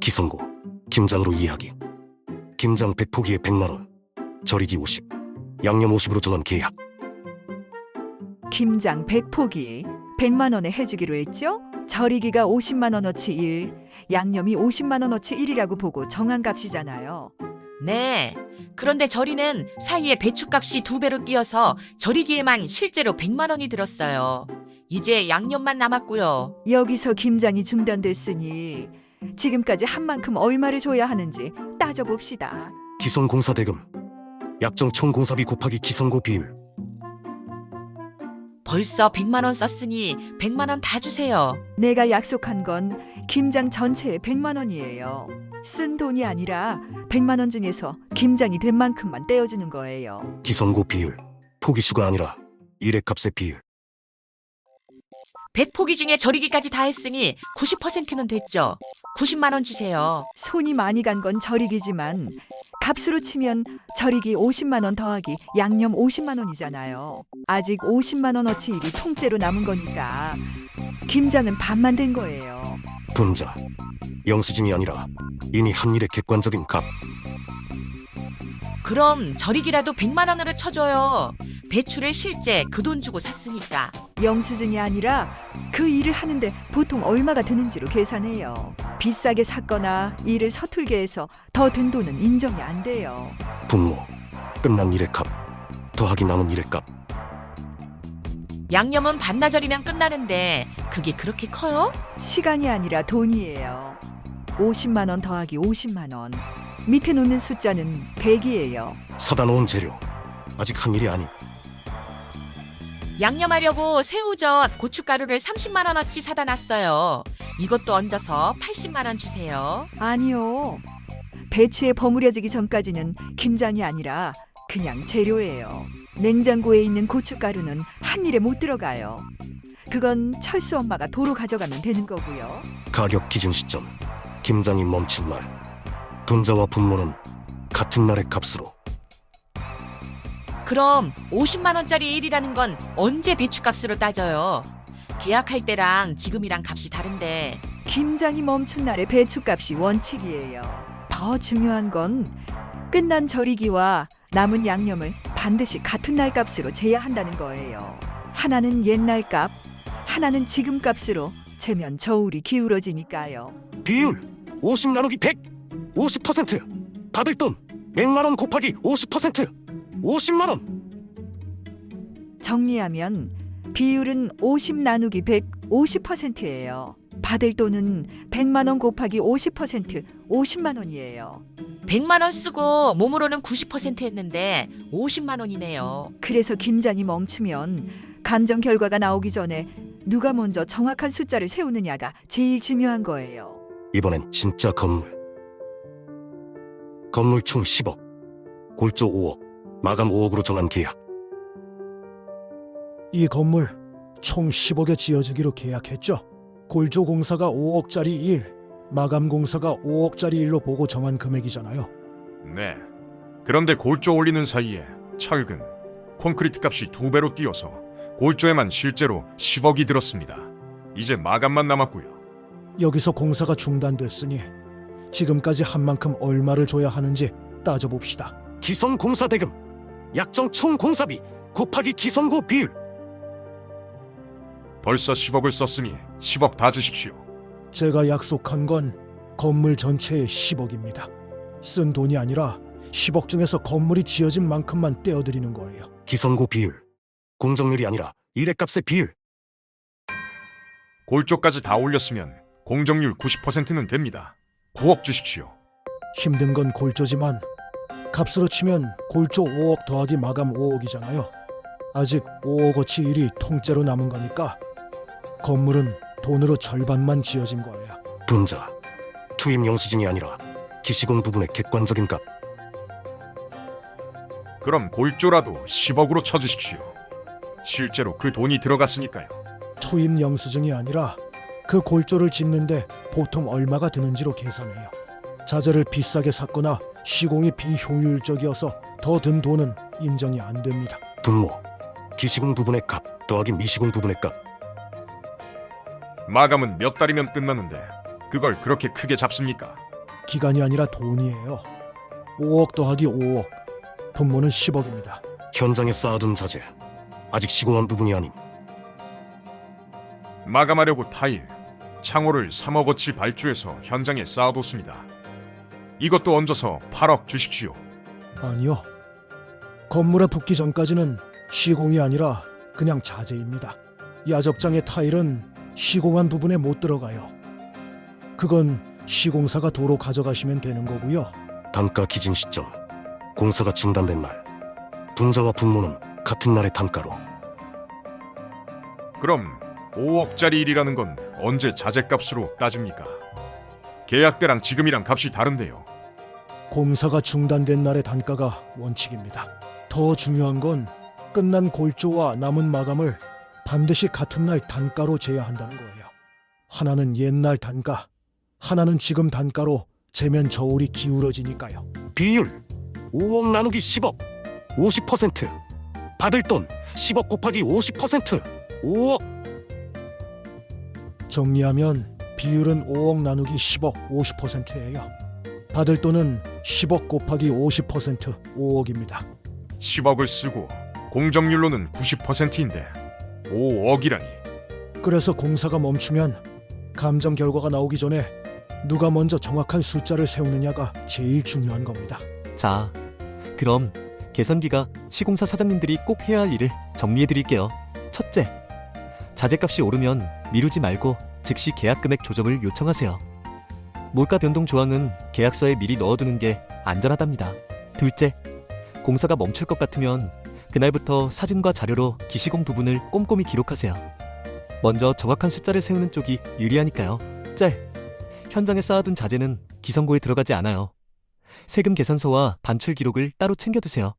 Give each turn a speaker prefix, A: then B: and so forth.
A: 기성고 김장으로 이해하기. 김장 100포기에 100만원, 절이기 50, 양념 50으로 정한 계약.
B: 김장 100포기 100만 원에 해주기로 했죠? 절이기가 50만 원어치 1, 양념이 50만 원어치 1이라고 보고 정한 값이잖아요.
C: 네. 그런데 절이는 사이에 배추값이 2배로 뛰어서 절이기에만 실제로 100만 원이 들었어요. 이제 양념만 남았고요.
B: 여기서 김장이 중단됐으니 지금까지 한 만큼 얼마를 줘야 하는지 따져봅시다.
A: 기성공사 대금, 약정 총 공사비 곱하기 기성고 비율.
C: 벌써 100만 원 썼으니 100만 원 다 주세요.
B: 내가 약속한 건 김장 전체에 100만 원이에요. 쓴 돈이 아니라 100만 원 중에서 김장이 된 만큼만 떼어주는 거예요.
A: 기성고 비율, 포기수가 아니라 일의 값의 비율.
C: 100포기 중에 절이기까지 다 했으니 90%는 됐죠. 90만 원 주세요.
B: 손이 많이 간 건 절이기지만 값으로 치면 절이기 50만 원 더하기 양념 50만 원이잖아요. 아직 50만 원어치 일이 통째로 남은 거니까 김장은 반만 된 거예요.
A: 분자, 영수증이 아니라 이미 한 일의 객관적인 값.
C: 그럼 절이기라도 100만 원으로 쳐줘요. 배추를 실제 그 돈 주고 샀으니까.
B: 영수증이 아니라 그 일을 하는데 보통 얼마가 드는지로 계산해요. 비싸게 샀거나 일을 서툴게 해서 더 든 돈은 인정이 안 돼요.
A: 분모, 끝난 일의 값, 더하기 남은 일의 값.
C: 양념은 반나절이면 끝나는데 그게 그렇게 커요?
B: 시간이 아니라 돈이에요. 50만 원 더하기 50만 원. 밑에 놓는 숫자는 100이에요.
A: 사다 놓은 재료, 아직 한 일이 아닌.
C: 양념하려고 새우젓, 고춧가루를 30만 원어치 사다 놨어요. 이것도 얹어서 80만 원 주세요.
B: 아니요. 배추에 버무려지기 전까지는 김장이 아니라 그냥 재료예요. 냉장고에 있는 고춧가루는 한 일에 못 들어가요. 그건 철수 엄마가 도로 가져가면 되는 거고요.
A: 가격 기준 시점, 김장이 멈춘 날. 분자와 분모는 같은 날의 값으로.
C: 그럼 50만 원짜리 일이라는 건 언제 배추값으로 따져요? 계약할 때랑 지금이랑 값이 다른데.
B: 김장이 멈춘 날의 배추값이 원칙이에요. 더 중요한 건 끝난 절이기와 남은 양념을 반드시 같은 날 값으로 재야 한다는 거예요. 하나는 옛날 값, 하나는 지금 값으로 재면 저울이 기울어지니까요.
A: 비율 50 나누기 100, 50%. 받을 돈 100만 원 곱하기 50%, 50만 원.
B: 정리하면 비율은 50 나누기 100, 50%예요. 받을 돈은 100만 원 곱하기 50%, 50만 원이에요.
C: 100만 원 쓰고 몸으로는 90% 했는데 50만 원이네요.
B: 그래서 김장이 멈추면 감정 결과가 나오기 전에 누가 먼저 정확한 숫자를 세우느냐가 제일 중요한 거예요.
A: 이번엔 진짜 건물. 건물 총 10억, 골조 5억, 마감 5억으로 정한 계약.
D: 이 건물 총 10억에 지어주기로 계약했죠. 골조 공사가 5억짜리 일, 마감 공사가 5억짜리 일로 보고 정한 금액이잖아요.
E: 네. 그런데 골조 올리는 사이에 철근, 콘크리트 값이 2배로 뛰어서 골조에만 실제로 10억이 들었습니다. 이제 마감만 남았고요.
D: 여기서 공사가 중단됐으니 지금까지 한 만큼 얼마를 줘야 하는지 따져봅시다.
A: 기성공사 대금, 약정 총 공사비 곱하기 기성고 비율.
E: 벌써 10억을 썼으니 10억 다 주십시오.
D: 제가 약속한 건 건물 전체의 10억입니다. 쓴 돈이 아니라 10억 중에서 건물이 지어진 만큼만 떼어드리는 거예요.
A: 기성고 비율, 공정률이 아니라 일의 값의 비율.
E: 골조까지 다 올렸으면 공정률 90%는 됩니다. 9억 주십시오.
D: 힘든 건 골조지만 값으로 치면 골조 5억 더하기 마감 5억이잖아요. 아직 5억어치 일이 통째로 남은 거니까 건물은 돈으로 절반만 지어진 거예요.
A: 분자, 투입 영수증이 아니라 기시공 부분의 객관적인 값.
E: 그럼 골조라도 10억으로 쳐주십시오. 실제로 그 돈이 들어갔으니까요.
D: 투입 영수증이 아니라 그 골조를 짓는데 보통 얼마가 드는지로 계산해요. 자재를 비싸게 샀거나 시공이 비효율적이어서 더 든 돈은 인정이 안 됩니다.
A: 분모, 기시공 부분의 값 더하기 미시공 부분의 값.
E: 마감은 몇 달이면 끝나는데 그걸 그렇게 크게 잡습니까?
D: 기간이 아니라 돈이에요. 5억 더하기 5억. 분모는 10억입니다.
A: 현장에 쌓아둔 자재 아직 시공한 부분이 아님.
E: 마감하려고 타일, 창호를 3억어치 발주해서 현장에 쌓아뒀습니다. 이것도 얹어서 8억 주십시오.
D: 아니요. 건물에 붙기 전까지는 시공이 아니라 그냥 자재입니다. 야적장의 타일은 시공한 부분에 못 들어가요. 그건 시공사가 도로 가져가시면 되는 거고요.
A: 단가 기준 시점, 공사가 중단된 날, 분자와 분모는 같은 날의 단가로.
E: 그럼 5억짜리 일이라는 건 언제 자재값으로 따집니까? 계약 때랑 지금이랑 값이 다른데요.
D: 공사가 중단된 날의 단가가 원칙입니다. 더 중요한 건 끝난 골조와 남은 마감을 반드시 같은 날 단가로 재야 한다는 거예요. 하나는 옛날 단가, 하나는 지금 단가로 재면 저울이 기울어지니까요.
A: 비율 5억 나누기 10억 50%. 받을 돈 10억 곱하기 50%. 5억.
D: 정리하면 비율은 5억 나누기 10억 50%예요. 받을 돈은 10억 곱하기 50% 5억입니다.
E: 10억을 쓰고 공정률로는 90%인데 5억이라니.
D: 그래서 공사가 멈추면 감정 결과가 나오기 전에 누가 먼저 정확한 숫자를 세우느냐가 제일 중요한 겁니다.
F: 자, 그럼 개선기가 시공사 사장님들이 꼭 해야 할 일을 정리해 드릴게요. 첫째, 자재값이 오르면 미루지 말고 즉시 계약 금액 조정을 요청하세요. 물가 변동 조항은 계약서에 미리 넣어두는 게 안전하답니다. 둘째, 공사가 멈출 것 같으면 그날부터 사진과 자료로 기시공 부분을 꼼꼼히 기록하세요. 먼저 정확한 숫자를 세우는 쪽이 유리하니까요. 짤, 현장에 쌓아둔 자재는 기성고에 들어가지 않아요. 세금 계산서와 반출 기록을 따로 챙겨두세요.